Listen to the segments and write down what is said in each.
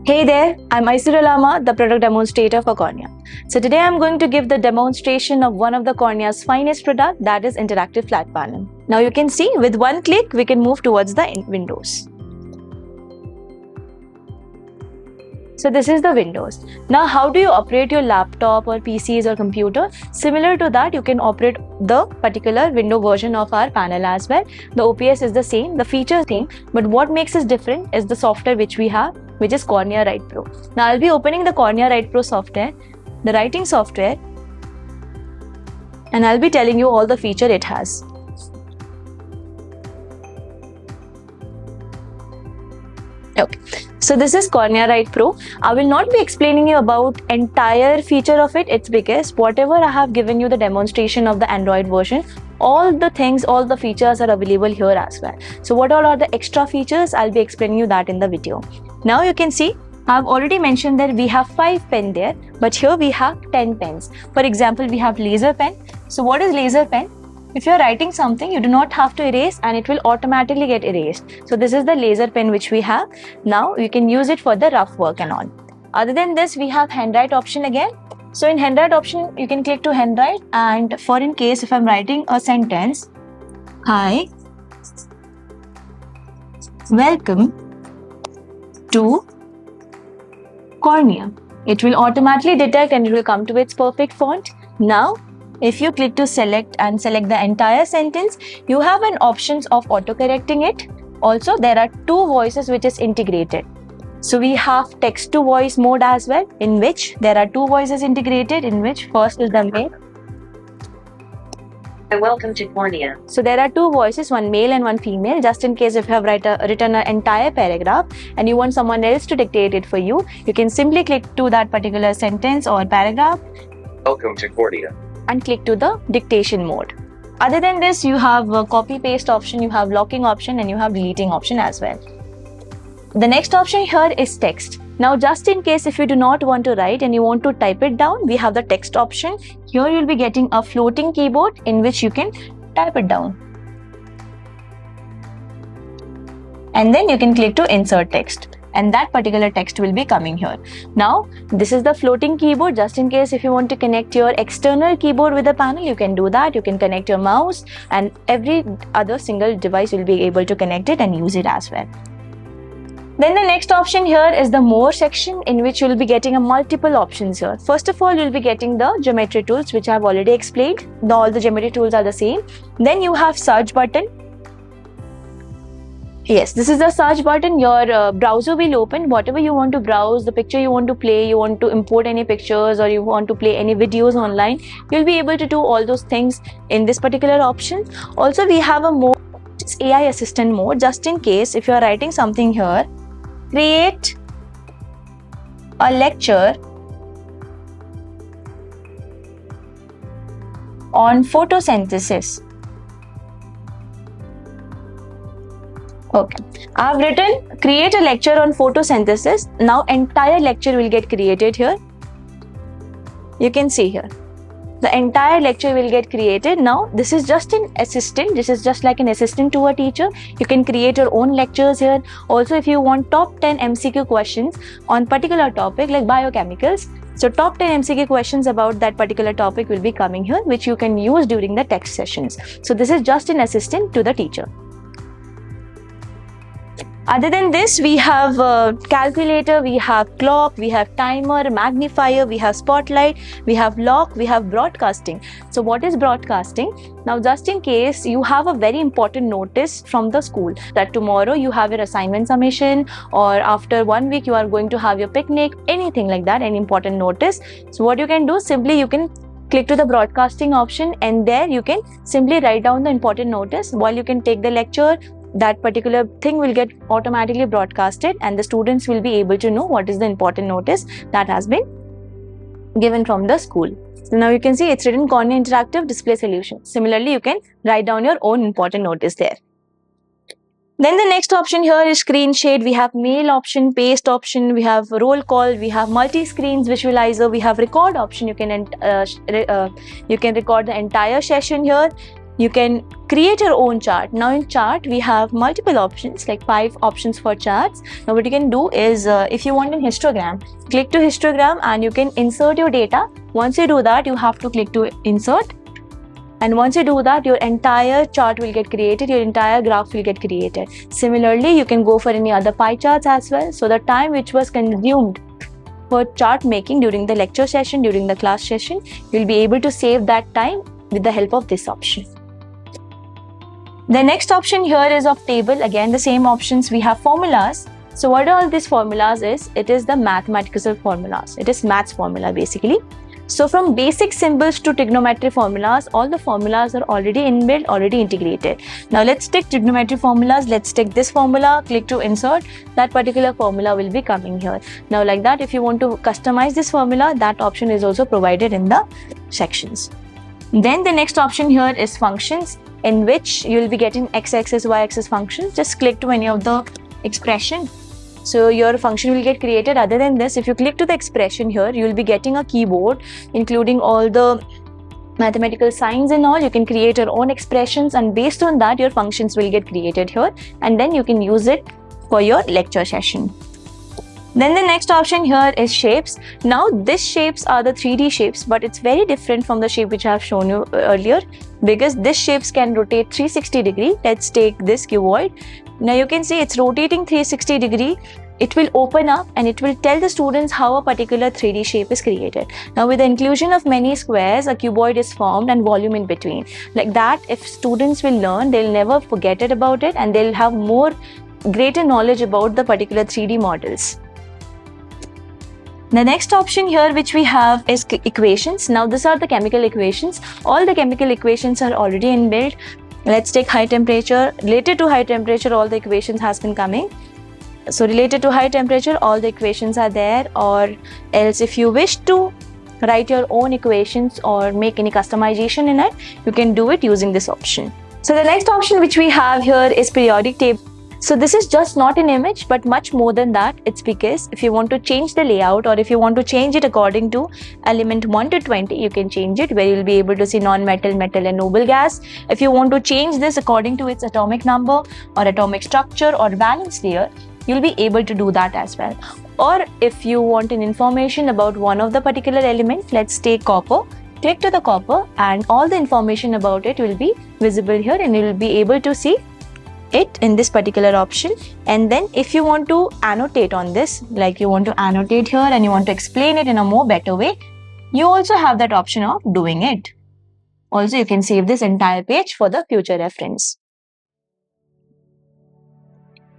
Hey there, I'm Aisura Lama, the product demonstrator for Cornea. So today I'm going to give the demonstration of one of the Cornea's finest product, that is interactive flat panel. Now you can see with one click we can move towards the windows. So this is the windows. Now how do you operate your laptop or PCs or computer? Similar to that, you can operate the particular window version of our panel as well. The OPS is the same, the feature is the same, but what makes us different is the software which we have, which is Cornea Write Pro. Now I'll be opening the Cornea Write Pro software, the writing software, and I'll be telling you all the feature it has. Okay, so this is Cornea Write Pro. I will not be explaining you about entire feature of it. It's because whatever I have given you the demonstration of the Android version, all the things, all the features are available here as well. So what all are the extra features? I'll be explaining you that in the video. Now you can see I've already mentioned that we have 5 pens there, but here we have 10 pens. For example, we have laser pen. So what is laser pen? If you're writing something, you do not have to erase and it will automatically get erased. So this is the laser pen which we have. Now you can use it for the rough work and all. Other than this, we have handwrite option again. So in handwrite option, you can click to handwrite, and for in case if I'm writing a sentence, hi, welcome to Cornea. It will automatically detect and it will come to its perfect font. Now, if you click to select the entire sentence, you have an options of auto-correcting it. Also, there are 2 voices which is integrated. So we have text to voice mode as well, in which there are 2 voices integrated, in which first is the male. Welcome to Cornea. So there are 2 voices, one male and one female, just in case if you have written an entire paragraph and you want someone else to dictate it for you, you can simply click to that particular sentence or paragraph. Welcome to Cornea. And click to the dictation mode. Other than this, you have a copy paste option, you have locking option, and you have deleting option as well. The next option here is text. Now just in case if you do not want to write and you want to type it down, we have the text option. Here you'll be getting a floating keyboard in which you can type it down. And then you can click to insert text, and that particular text will be coming here. Now, this is the floating keyboard. Just in case if you want to connect your external keyboard with the panel, you can do that. You can connect your mouse, and every other single device will be able to connect it and use it as well. Then the next option here is the more section, in which you will be getting a multiple options here. First of all, you'll be getting the geometry tools, which I've already explained. All the geometry tools are the same. Then you have search button. Yes, this is the search button. Your browser will open whatever you want to browse, the picture you want to play, you want to import any pictures, or you want to play any videos online. You'll be able to do all those things in this particular option. Also, we have a mode, it's AI assistant mode. Just in case if you're writing something here, create a lecture on photosynthesis. Okay, I've written create a lecture on photosynthesis. Now entire lecture will get created here. You can see here the entire lecture will get created. Now this is just an assistant. This is just like an assistant to a teacher. You can create your own lectures here. Also, if you want top 10 MCQ questions on particular topic like biochemicals, so top 10 MCQ questions about that particular topic will be coming here, which you can use during the text sessions. So this is just an assistant to the teacher. Other than this, we have calculator, we have clock, we have timer, magnifier, we have spotlight, we have lock, we have broadcasting. So what is broadcasting? Now just in case you have a very important notice from the school that tomorrow you have your assignment submission, or after 1 week you are going to have your picnic, anything like that, any important notice. So what you can do, simply you can click to the broadcasting option, and there you can simply write down the important notice while you can take the lecture. That particular thing will get automatically broadcasted, and the students will be able to know what is the important notice that has been given from the school. So now you can see it's written Cornea Interactive Display Solution. Similarly, you can write down your own important notice there. Then the next option here is screen shade. We have mail option, paste option, we have roll call, we have multi-screens visualizer, we have record option. You can record the entire session here. you can create your own chart. Now in chart, we have multiple options, like 5 options for charts. Now what you can do is, if you want a histogram, click to histogram and you can insert your data. Once you do that, you have to click to insert. And once you do that, your entire chart will get created, your entire graph will get created. Similarly, you can go for any other pie charts as well. So the time which was consumed for chart making during the lecture session, during the class session, you'll be able to save that time with the help of this option. The next option here is of table. Again, the same options. We have formulas. So what are all these formulas is? It is the mathematical formulas. It is maths formula basically. So from basic symbols to trigonometry formulas, all the formulas are already inbuilt, already integrated. Now let's take trigonometry formulas. Let's take this formula, click to insert. That particular formula will be coming here. Now like that, if you want to customize this formula, that option is also provided in the sections. Then the next option here is functions, in which you will be getting x-axis, y-axis functions. Just click to any of the expression. So your function will get created. Other than this, if you click to the expression here, you will be getting a keyboard including all the mathematical signs and all. You can create your own expressions, and based on that, your functions will get created here, and then you can use it for your lecture session. Then the next option here is shapes. Now these shapes are the 3D shapes, but it's very different from the shape which I have shown you earlier, because these shapes can rotate 360 degree. Let's take this cuboid. Now you can see it's rotating 360 degree. It will open up and it will tell the students how a particular 3D shape is created. Now with the inclusion of many squares, a cuboid is formed and volume in between. Like that, if students will learn, they'll never forget it about it, and they'll have greater knowledge about the particular 3D models. The next option here which we have is equations. Now these are the chemical equations. All the chemical equations are already inbuilt. Let's take high temperature. Related to high temperature, all the equations has been coming. So related to high temperature, all the equations are there, or else if you wish to write your own equations or make any customization in it, you can do it using this option. So the next option which we have here is periodic table. So this is just not an image, but much more than that. It's because if you want to change the layout, or if you want to change it according to element 1 to 20, you can change it, where you'll be able to see non-metal, metal and noble gas. If you want to change this according to its atomic number or atomic structure or valence layer, you'll be able to do that as well. Or if you want an information about one of the particular element, let's take copper. Click to the copper and all the information about it will be visible here, and you will be able to see it in this particular option. And then if you want to annotate on this, like you want to annotate here and you want to explain it in a more better way, you also have that option of doing it. Also, you can save this entire page for the future reference.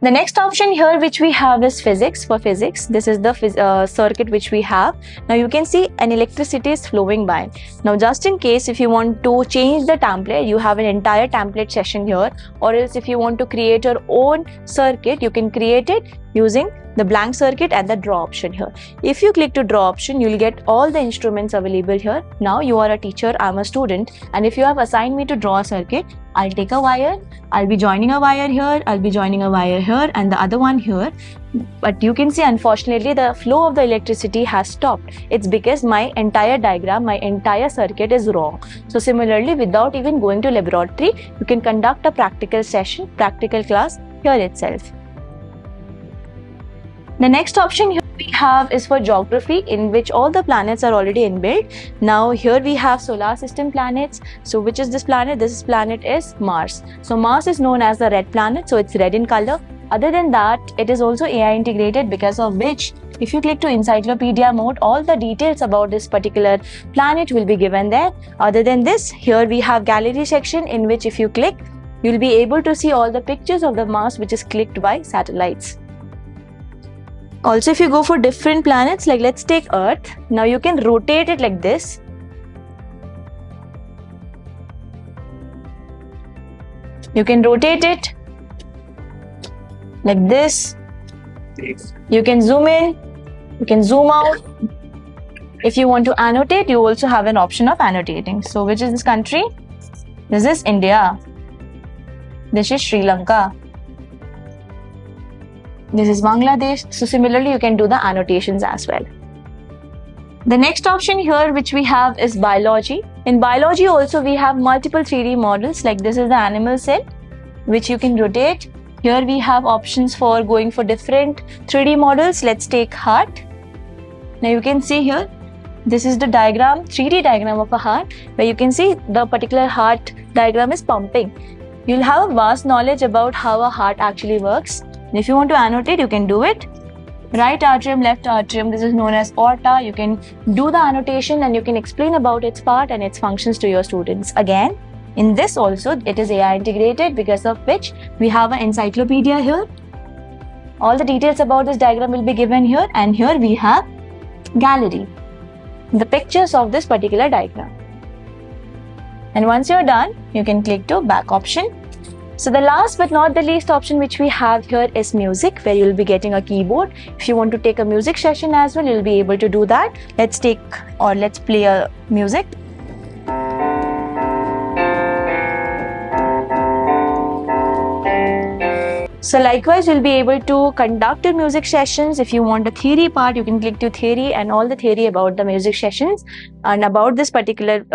The next option here which we have is physics. For physics, this is the circuit which we have. Now you can see an electricity is flowing by. Now just in case if you want to change the template, you have an entire template session here, or else if you want to create your own circuit, you can create it using the blank circuit and the draw option here. If you click to draw option, you will get all the instruments available here. Now you are a teacher, I'm a student, and if you have assigned me to draw a circuit, I'll take a wire, I'll be joining a wire here, I'll be joining a wire here and the other one here. But you can see unfortunately the flow of the electricity has stopped. It's because my entire diagram, my entire circuit is wrong. So similarly, without even going to laboratory, you can conduct a practical session, practical class here itself. The next option here we have is for geography, in which all the planets are already inbuilt. Now here we have solar system planets. So which is this planet? This planet is Mars. So Mars is known as the red planet, so it's red in color. Other than that, it is also AI integrated, because of which if you click to encyclopedia mode, all the details about this particular planet will be given there. Other than this, here we have gallery section, in which if you click, you'll be able to see all the pictures of the Mars which is clicked by satellites. Also, if you go for different planets, like let's take Earth, now you can rotate it like this. You can rotate it like this. You can zoom in, you can zoom out. If you want to annotate, you also have an option of annotating. So which is this country? This is India. This is Sri Lanka. This is Bangladesh. So similarly, you can do the annotations as well. The next option here which we have is biology. In biology also we have multiple 3D models, like this is the animal cell which you can rotate. Here we have options for going for different 3D models. Let's take heart. Now you can see here, this is the diagram, 3D diagram of a heart, where you can see the particular heart diagram is pumping. You'll have a vast knowledge about how a heart actually works. And if you want to annotate, you can do it. Right atrium, left atrium, this is known as aorta. You can do the annotation and you can explain about its part and its functions to your students. Again, in this also, it is AI integrated, because of which we have an encyclopedia here. All the details about this diagram will be given here, and here we have gallery, the pictures of this particular diagram. And once you're done, you can click to back option. So the last but not the least option which we have here is music, where you'll be getting a keyboard. If you want to take a music session as well, you'll be able to do that. Let's play a music. So likewise, you'll be able to conduct your music sessions. If you want a theory part, you can click to theory, and all the theory about the music sessions and about this particular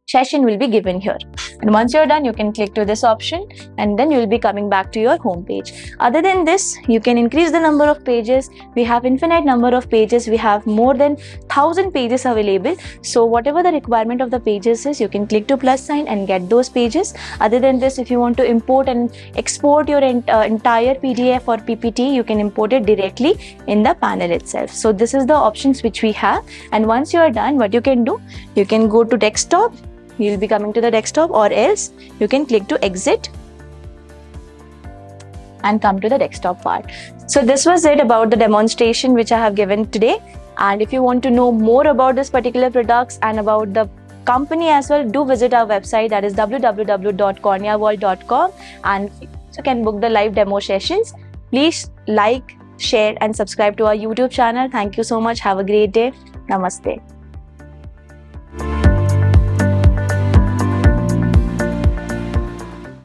session will be given here. And once you're done, you can click to this option, and then you'll be coming back to your home page. Other than this, you can increase the number of pages. We have infinite number of pages. We have more than 1,000 pages available. So whatever the requirement of the pages is, you can click to plus sign and get those pages. Other than this, if you want to import and export your entire PDF or PPT, you can import it directly in the panel itself. So this is the options which we have. And once you are done, what you can do, you can go to desktop. You'll be coming to the desktop, or else you can click to exit and come to the desktop part. So this was it about the demonstration which I have given today. And if you want to know more about this particular products and about the company as well, do visit our website, that is www.corneaworld.com, and you can book the live demo sessions. Please like, share and subscribe to our YouTube channel. Thank you so much. Have a great day. Namaste.